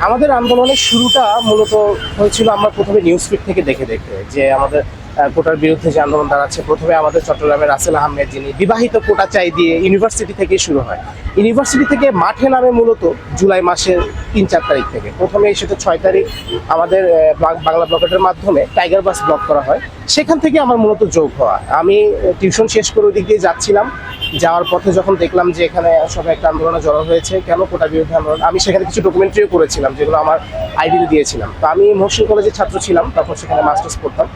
আমাদের আন্দোলনের শুরুটা মূলত হয়েছিল আমরা প্রথমে নিউজ ফিড থেকে দেখে যে আমাদের কোটার বিরুদ্ধে যে আন্দোলন দাঁড়াচ্ছে। প্রথমে আমাদের চট্টগ্রামের রাসেল আহমেদ, যিনি বিবাহিত কোটা চাই দিয়ে ইউনিভার্সিটি থেকে শুরু হয়। ইউনিভার্সিটি থেকে মাঠে নামে মূলত জুলাই মাসের 3-4 তারিখ থেকে। প্রথমে সেটা 6 তারিখ আমাদের বাংলা ব্লকেটের মাধ্যমে টাইগার বাস ব্লক করা হয়। সেখান থেকে আমার মূলত যোগ হওয়া। আমি টিউশন শেষ করে ওদিক দিয়ে যাচ্ছিলাম, যাওয়ার পথে যখন দেখলাম যে এখানে সবাই একটা আন্দোলনে জড়ো হয়েছে, কেন কোটা বিরোধী আন্দোলন, আমি সেখানে কিছু ডকুমেন্টারিও করেছিলাম যেগুলো আমার আইডিতে দিয়েছিলাম। তো আমি মহসিন কলেজের ছাত্র ছিলাম, তখন সেখানে মাস্টার্স করতাম।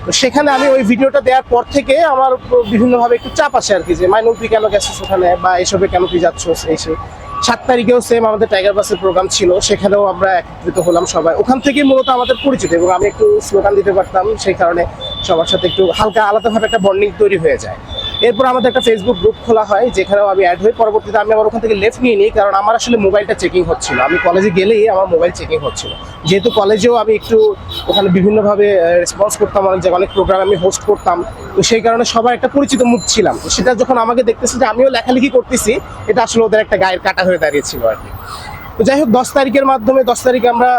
তো সেখানে আমি ওই ভিডিওটা দেওয়ার পর থেকে আমার বিভিন্নভাবে একটু চাপ আসে আর কি, যে মাইনুল তুই কেন গেছিস ওখানে, বা এসবে কেন তুই যাচ্ছ। এসে 7 তারিখেও সেম আমাদের টাইগার বাসের প্রোগ্রাম ছিল, সেখানেও আমরা একত্রিত হলাম সবাই। ওখান থেকেই মূলত আমাদের পরিচিত, এবং আমি একটু স্লোগান দিতে পারতাম, সেই কারণে সবার সাথে একটু হালকা আলাদাভাবে একটা বন্ডিং তৈরি হয়ে যায়। এরপর আমাদের একটা ফেসবুক গ্রুপ খোলা হয়, যেখানেও আমি অ্যাড হই। পরবর্তীতে আমি আবার ওখান থেকে লেফট নিয়ে নিই, কারণ আমার আসলে মোবাইলটা চেকিং হচ্ছিল। আমি কলেজে গেলেই আমার মোবাইল চেকিং হচ্ছিল, যেহেতু কলেজেও আমি একটু ওখানে বিভিন্নভাবে রেসপন্স করতাম, অনেক প্রোগ্রাম আমি হোস্ট করতাম। তো সেই কারণে সবার একটা পরিচিত মুখ ছিলাম। তো সেটা যখন আমাকে দেখতেছে যে আমিও লেখালেখি করতেছি, এটা আসলে ওদের একটা গায়ের কাটা হয়ে দাঁড়িয়েছিল আর কি। তো যাই হোক, 10 তারিখের মাধ্যমে 10 তারিখে আমরা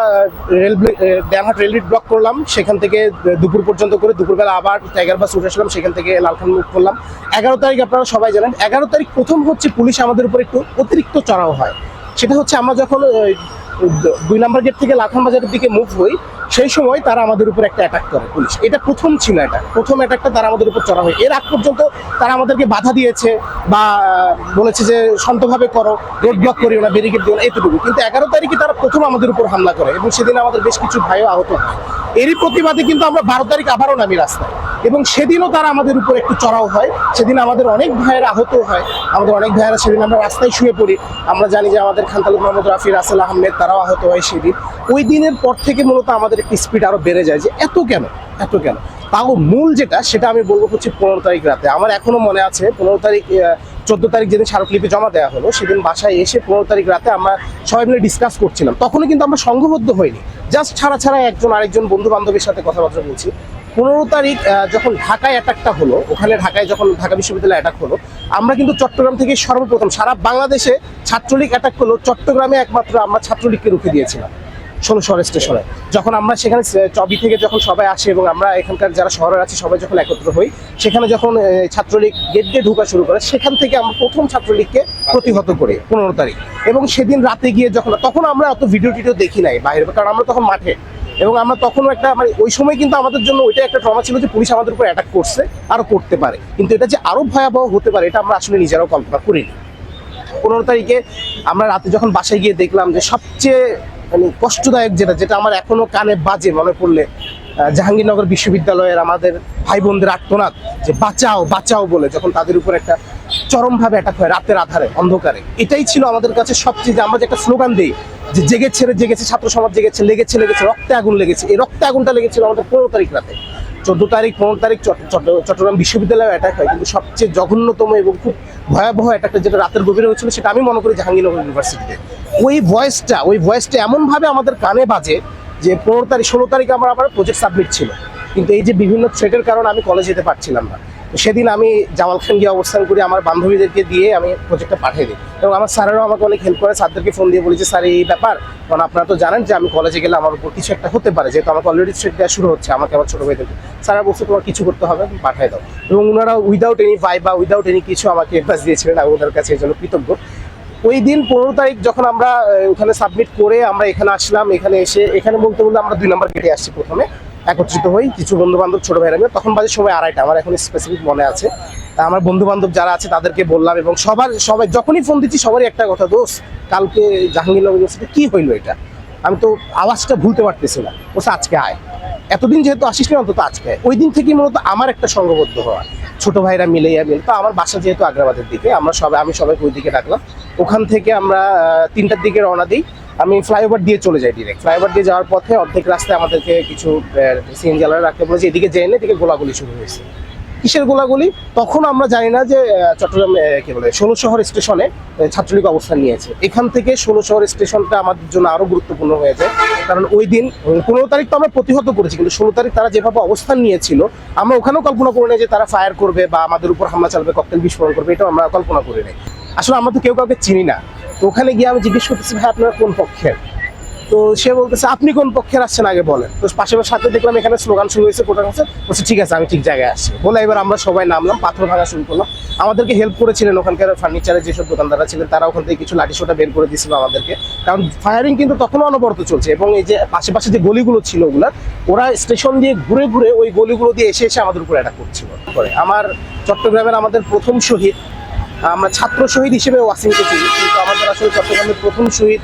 ড্যামহাট রেলগেট ব্লক করলাম। সেখান থেকে দুপুর পর্যন্ত করে দুপুরবেলা আবার টাইগার বাস উঠে আসলাম, সেখান থেকে লালখান মুখ করলাম। 11 তারিখ আপনারা সবাই জানেন, 11 তারিখ প্রথম হচ্ছে পুলিশ আমাদের উপর একটু অতিরিক্ত চড়াও হয়। সেটা হচ্ছে আমরা যখন 2 নম্বর গেট থেকে লালখান বাজারের দিকে মুভ হই, সেই সময় তারা আমাদের উপর একটা অ্যাটাক করে পুলিশ। এটা প্রথম ছিল, প্রথম অ্যাটাকটা তারা আমাদের উপর চড়া হয়। এর আগ পর্যন্ত তারা আমাদেরকে বাধা দিয়েছে বা বলেছে যে শান্তভাবে করো, রোড ব্লক করিও না, ব্যারিকেড দিও না, এতটুকু। কিন্তু 11 তারিখে তারা প্রথম আমাদের উপর হামলা করে, এবং সেদিন আমাদের বেশ কিছু ভাইও আহত হয়। এরই প্রতিবাদে কিন্তু আমরা 12 তারিখ আবারও নামি রাস্তায়, এবং সেদিনও তারা আমাদের উপর একটু চড়াও হয়। সেদিন আমাদের অনেক ভাইয়েরা আহত হয়, আমাদের অনেক ভাইয়েরা সেদিন আমরা রাস্তায় শুয়ে পড়ি। আমরা জানি যে আমাদের খানতালুক মোহাম্মদ রাফি, রাসেল আহমেদ, তারাও আহত হয় সেদিন। ওই দিনের পর থেকে মূলত আমাদের একটি স্পিড আরো বেড়ে যায়, যে এত কেন। তাও মূল যেটা, সেটা আমি বলবো হচ্ছে 15 তারিখ রাতে। আমার এখনো মনে আছে 15 তারিখ 14 তারিখ যেদিন স্মারকলিপি জমা দেওয়া হলো, সেদিন বাসায় এসে 15 তারিখ রাতে আমরা সবাই মিলে ডিসকাস করছিলাম। তখনও কিন্তু আমরা সংঘবদ্ধ হইনি, জাস্ট ছাড়া একজন আরেকজন বন্ধু বান্ধবের সাথে কথাবার্তা বলছি। 15 তারিখ যখন ঢাকায় অ্যাটাকটা হলো, ওখানে ঢাকায় যখন ঢাকা বিশ্ববিদ্যালয়ে অ্যাটাক হলো, আমরা কিন্তু চট্টগ্রাম থেকে সর্বপ্রথম সারা বাংলাদেশে ছাত্রলীগ অ্যাটাক করলো, চট্টগ্রামে একমাত্র আমরা ছাত্রলীগকে রুখে দিয়েছিলাম 16 শহর স্টেশনে। যখন আমরা সেখানে চবি থেকে যখন সবাই আসে, এবং আমরা এখানকার যারা শহরে আছে সবাই যখন একত্র হই, সেখানে যখন ছাত্রলীগ গেট দিয়ে ঢোকা শুরু করে, সেখান থেকে আমরা প্রথম ছাত্রলীগকে প্রতিহত করি 15 তারিখ। এবং সেদিন রাতে গিয়ে তখন আমরা অত ভিডিও টিডিও দেখি নাই বাইরে, কারণ আমরা তখন মাঠে। এবং আমরা তখনও একটা ওই সময় কিন্তু আমাদের জন্য ওইটা একটা ট্রমা ছিল, যে পুলিশ আমাদের উপর অ্যাটাক করছে, আরও করতে পারে। কিন্তু এটা যে আরও ভয়াবহ হতে পারে, এটা আমরা আসলে নিজেরাও কল্পনা করিনি। 15 তারিখে আমরা রাতে যখন বাসায় গিয়ে দেখলাম যে সবচেয়ে কষ্টদায়ক যেটা আমার এখনো কানে বাজে মনে পড়লে, জাহাঙ্গীরনগর বিশ্ববিদ্যালয়ের আমাদের ভাই বোনদের আর্তনাদ, যে বাঁচাও বলে, যখন তাদের উপর একটা চরমভাবে অ্যাটাক হয় রাতের আধারে অন্ধকারে। এটাই ছিল আমাদের কাছে সবচেয়ে, যে আমরা যে একটা স্লোগান দিই যে জেগেছে ছাত্র সমাজ, লেগেছে রক্তে আগুন লেগেছে। এই রক্তে আগুনটা লেগেছিল আমাদের 15 তারিখ রাতে। 14 তারিখ 15 তারিখ চট্টগ্রাম বিশ্ববিদ্যালয়ে অ্যাটাক হয়, কিন্তু সবচেয়ে জঘন্যতম এবং খুব ভয়াবহ অ্যাটাকটা যেটা রাতের গভীরে হয়েছিল, সেটা আমি মনে করি জাহাঙ্গীরনগর ইউনিভার্সিটিতে। ওই ভয়েসটা এমনভাবে আমাদের কানে বাজে যে 15 তারিখ 16 তারিখে আমার আবার প্রজেক্ট সাবমিট ছিল, কিন্তু এই যে বিভিন্ন থ্রেটের কারণে আমি কলেজ যেতে পারছিলাম না। সেদিন আমি জামাল খান গিয়ে অবস্থান করি, আমার বান্ধবীদেরকে দিয়ে আমি প্রজেক্টটা পাঠিয়ে দিই, এবং আমার স্যারেরাও আমাকে অনেক হেল্প করে। স্যারদেরকে ফোন দিয়ে বলি যে স্যার এই ব্যাপার, কারণ আপনারা তো জানেন যে আমি কলেজে গেলে আমার উপর কিছু একটা হতে পারে, যেহেতু আমাকে অলরেডি থ্রেট দেওয়া শুরু হচ্ছে, আমাকে আমার ছোটো ভাইদেরকে। স্যারা বলছে তোমার কিছু করতে হবে, পাঠিয়ে দাও। এবং ওনারা without any viva, without any কিছু আমাকে অ্যাডভাইস দিয়েছিলেন, আমি ওদের কাছে এই জন্য কৃতজ্ঞ। ওই দিন 15 তারিখ যখন আমরা ওখানে সাবমিট করে আমরা এখানে আসলাম, এখানে বলতে আমরা 2 নম্বর গেটে আসছি, প্রথমে একত্রিত হই কিছু বন্ধু বান্ধব, ছোট ভাইরা মিলে। তখন বাজে সময় 2:30, আমার এখন স্পেসিফিক মনে আছে। আমার বন্ধু বান্ধব যারা আছে তাদেরকে বললাম, এবং সবাই যখনই ফোন দিচ্ছি সবারই একটা কথা, দোস্ত কালকে জাহাঙ্গীরনগর ইউনিভার্সিটি কি হইলো এটা, আমি তো আওয়াজটা ভুলতে পারতেছি না। আজকে আয়, এতদিন যেহেতু আসিস না, অন্তত আজকে। ওই দিন থেকে মূলত আমার একটা সংঘবদ্ধ হওয়া, ছোট ভাইরা মিলে। তো আমার বাসা যেহেতু আগ্রাবাদের দিকে, আমি সবাইকে ওই দিকে ডাকলাম। ওখান থেকে আমরা 3টার দিকে রওনা দিই। আমি ফ্লাইওভার দিয়ে চলে যাই ডিরেক্ট। ফ্লাইওভার দিয়ে যাওয়ার পথে অর্ধেক রাস্তায় আমাদেরকে কিছু সিএনজি চালানো রাখতে বলেছে, এদিকে যাই না, এদিকে গোলাগুলি শুরু হয়েছে। কিসের গোলাগুলি তখন আমরা জানি না, যে চট্টগ্রাম 16 শহর স্টেশনে ছাত্রলীগ অবস্থান নিয়েছে। এখান থেকে 16 শহর স্টেশনটা আমাদের জন্য আরো গুরুত্বপূর্ণ হয়ে যায়, কারণ ওই দিন 15 তারিখ তো আমরা প্রতিহত করেছি, কিন্তু 16 তারিখ তারা যেভাবে অবস্থান নিয়েছিল, আমরা ওখানেও কল্পনা করি না যে তারা ফায়ার করবে বা আমাদের উপর হামলা চালাবে, ককটেল বিস্ফোরণ করবে, এটা আমরা কল্পনা করি নাই। আসলে আমরা তো কেউ কাউকে চিনি না। তো ওখানে গিয়ে আমি জিজ্ঞেস করতেছি, ভাই আপনারা কোন পক্ষের? তো সে বলতেছে আপনি কোন পক্ষের আসছেন আগে বলেন। তো পাশাপাশি সাথে দেখলাম এখানে স্লোগান শুরু হয়েছে কোটার কাছে, বলছে ঠিক আছে আমি ঠিক জায়গায় আসছি বলে এবার আমরা সবাই নামলাম, পাথর ভাঙা শুরু করলাম। আমাদেরকে হেল্প করেছিলেন ওখানকার ফার্নিচারের যেসব দোকানদাররা ছিলেন, তারা ওখান থেকে কিছু লাঠি সোটা বের করে দিয়েছিল আমাদেরকে, কারণ ফায়ারিং কিন্তু তখনও অনবরত চলছে। এবং এই যে আশেপাশে যে গলিগুলো ছিল ওগুলা, ওরা স্টেশন দিয়ে ঘুরে ঘুরে ওই গলিগুলো দিয়ে এসে এসে আমাদের উপরে অ্যাটাক করছিল। আমার চট্টগ্রামের আমাদের প্রথম শহীদ, আমরা ছাত্র শহীদ হিসেবে ওয়াসিমকে চিনি, কিন্তু আমাদের আসলে চট্টগ্রামের প্রথম শহীদ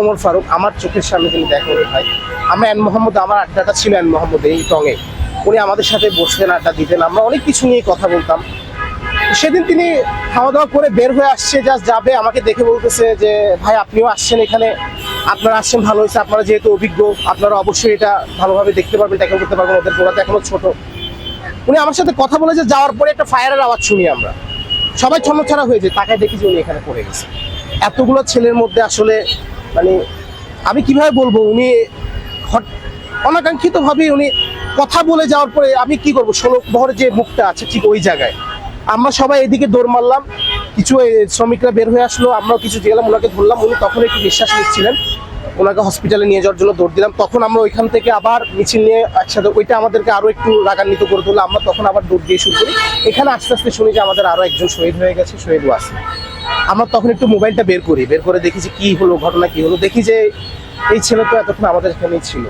ওমর ফারুক, আমার চোখের সামনে তিনি দেখা হয়ে ভাই। আমরা এন মোহাম্মদ, আমার আড্ডাটা ছিল এন মোহাম্মদ এই টঙে, উনি আমাদের সাথে বসতেন, আড্ডা দিতেন, আমরা অনেক কিছু নিয়ে কথা বলতাম। সেদিন তিনি খাওয়া দাওয়া করে বের হয়ে আসছে, জাস্ট যাবে, আমাকে দেখে বলতেছে যে ভাই আপনিও আসছেন এখানে, আপনারা আসছেন ভালো হয়েছে, আপনারা যেহেতু অভিজ্ঞ আপনারা অবশ্যই এটা ভালোভাবে দেখতে পারবেন, ট্যাকেল করতে পারবেন, ওদের গোড়া তো এখনো ছোট। উনি আমার সাথে কথা বলে যে যাওয়ার পরে একটা ফায়ারের আওয়াজ শুনি আমরা, সবাই ছন্নছাড়া হয়ে যায়, তাকায় দেখি যে উনি এখানে পড়ে গেছে। এতগুলো ছেলের মধ্যে আসলে মানে আমি কিভাবে বলবো, উনি অনাকাঙ্ক্ষিত ভাবে উনি কথা বলে যাওয়ার পরে আমি কি করবো, ষোলক বহরের যে মুখটা আছে ঠিক ওই জায়গায় আমরা সবাই এদিকে দৌড় মারলাম, কিছু শ্রমিকরা বের হয়ে আসলো, আমরাও কিছু গেলাম, ওনাকে ধরলাম, উনি তখন একটু নিঃশ্বাস নিচ্ছিলেন, ওনাকে হসপিটালে নিয়ে যাওয়ার জন্য দৌড় দিলাম। তখন আমরা ওইখান থেকে আবার মিছিল নিয়ে একসাথে, ওইটা আমাদেরকে আরো একটু রাগান্বিত করে তুললো, আমরা তখন আবার দৌড় দিয়ে শুরু করি। এখানে আস্তে আস্তে শুনি যে আমাদের আরো একজন শহীদ হয়ে গেছে, শহীদ ওয়াসিম। আমরা তখন একটু মোবাইলটা বের করে দেখি যে কি হলো, ঘটনা কি হলো, দেখি যে এই ছেলে তো এতক্ষণ আমাদের এখানেই ছিল।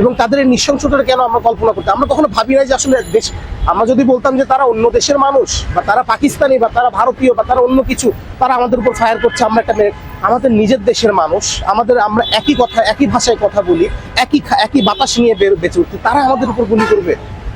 এবং তাদের এই নৃশংসতাটা কেন আমরা কল্পনা করতে, আমরা কখনো ভাবি নাই যে আসলে দেশ, আমরা যদি বলতাম যে তারা অন্য দেশের মানুষ বা তারা পাকিস্তানি বা তারা ভারতীয় বা তারা অন্য কিছু, তারা আমাদের উপর ফায়ার করছে, আমরা একটা আমাদের নিজের দেশের মানুষ, আমরা একই কথা একই ভাষায় কথা বলি, একই বাতাস নিয়ে বেঁচে উঠতে, তারা আমাদের উপর গুলি করবে,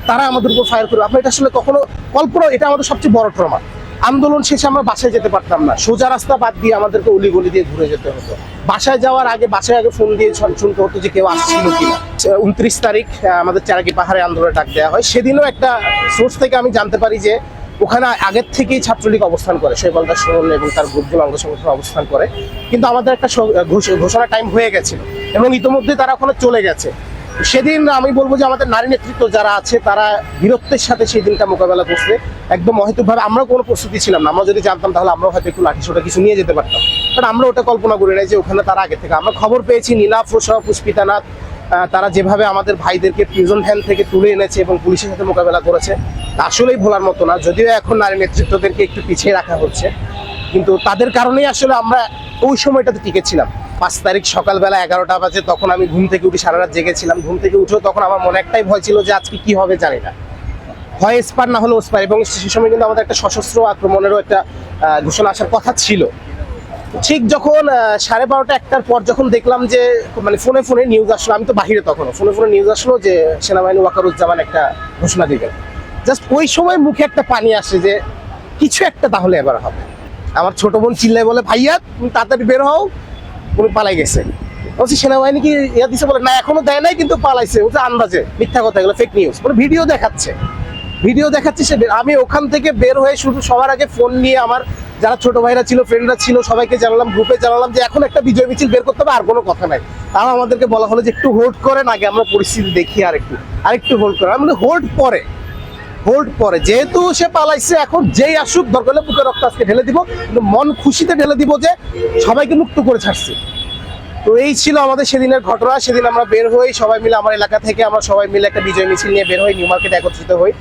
তারা আমাদের উপর ফায়ার করবে। আমরা এটা আসলে কখনো কল্পনা, এটা আমাদের সবচেয়ে বড় ট্রমা। আন্দোলন শেষে আমরা বাসায় যেতে পারতাম না, সোজা রাস্তা বাদ দিয়ে আমাদেরকে অলিগলি দিয়ে ঘুরে যেতে হতো। বাসায় যাওয়ার আগে বাসায় আগে ফোন দিয়ে শুনতে হতো যে কেউ আসছিল কিনা। 29 তারিখ আমাদের চারাকি পাহাড়ে আন্দোলনে ডাক দেওয়া হয়, সেদিনও একটা সোর্স থেকে আমি জানতে পারি যে ওখানে আগের থেকেই ছাত্রলীগ অবস্থান করে, শৈবাল দাস সোহন এবং তার গ্রুপগুলো অঙ্গ সংগঠন অবস্থান করে, কিন্তু আমাদের একটা ঘোষণা টাইম হয়ে গেছিল এবং ইতিমধ্যে তারা ওখানে চলে গেছে। সেদিন আমি বলবো যে আমাদের নারী নেতৃত্ব যারা আছে তারা বীরত্বের সাথে সেই দিনটা মোকাবেলা করছে, একদম অহেতুকভাবে। আমরাও কোনো প্রস্তুতি ছিলাম না, আমরা যদি জানতাম তাহলে আমরাও হয়তো একটু লাঠি সোটা কিছু নিয়ে যেতে পারতাম, কারণ আমরা ওটা কল্পনা করি নাই যে ওখানে তারা আগে থেকে। আমরা খবর পেয়েছি নীলা প্রসহ পুষ্পিতানাথ, তারা যেভাবে আমাদের ভাইদেরকে প্রিজন ভ্যান থেকে তুলে এনেছে এবং পুলিশের সাথে মোকাবেলা করেছে, আসলেই ভোলার মতো না। যদিও এখন নারী নেতৃত্বদেরকে একটু পিছিয়ে রাখা হচ্ছে, কিন্তু তাদের কারণেই আসলে আমরা ওই সময়টাতে টিকেছিলাম। 5 তারিখ সকালবেলা 11টা বাজে, তখন আমি ঘুম থেকে উঠে সারা রাত জেগেছিলাম। ঘুম থেকে উঠেও তখন আমার মনে একটাই ভয় ছিল যে আজকে কি হবে জানি না, হয় এসপার না হলে ওসপার। এবং সে সময় কিন্তু আমাদের একটা সশস্ত্র আক্রমণেরও একটা ঘোষণা আসার কথা ছিল। ঠিক যখন 12:30 1টার পর যখন দেখলাম যে মানে ফোনে নিউজ আসলো, আমি তো বাহিরে তখনও, ফোনে নিউজ আসলো যে সেনাবাহিনী ওয়াকারুজ্জামান একটা ঘোষণা দিবেন, জাস্ট ওই সময় মুখে একটা পানি আসে যে কিছু একটা তাহলে এবার হবে। আমার ছোট বোন চিল্লায় বলে ভাইয়া তুমি তাড়াতাড়ি বের হও, উনি পালাই গেছে। বলছি সেনাবাহিনী কি ইয়া দিছে, বলে না এখনো দেয় নাই কিন্তু পালাইছে, বলছে আন্দাজে, মিথ্যা কথা, এগুলো ফেক নিউজ। মানে ভিডিও দেখাচ্ছে সে। আমি ওখান থেকে বের হয়ে শুধু সবার আগে ফোন নিয়ে আমার যারা ছোট ভাইরা ছিল, ফ্রেন্ডরা ছিল, সবাইকে জানালাম, গ্রুপে জানালাম যে এখন একটা বিজয় মিছিল বের করতে হবে, আর কোনো কথা নাই। তাও আমাদেরকে বলা হলো যে একটু হোল্ড করেন, আগে আমরা পরিস্থিতি দেখি, আরেকটু হোল্ড করেন। আমি হোল্ড পরে যেহেতু সে পালাইছে, এখন যেই আসুক দরকার হলে বুকে রক্ত আজকে ঢেলে দিব, কিন্তু মন খুশিতে ঢেলে দিব যে সবাইকে মুক্ত করে ছাড়ছি। তো এই ছিল আমাদের সেদিনের ঘটনা। সেদিন আমরা বের হই সবাই মিলে, আমার এলাকা থেকে আমরা সবাই মিলে একটা বিজয় মিছিল নিয়ে বের হই, নিউ মার্কেটে একত্রিত হই।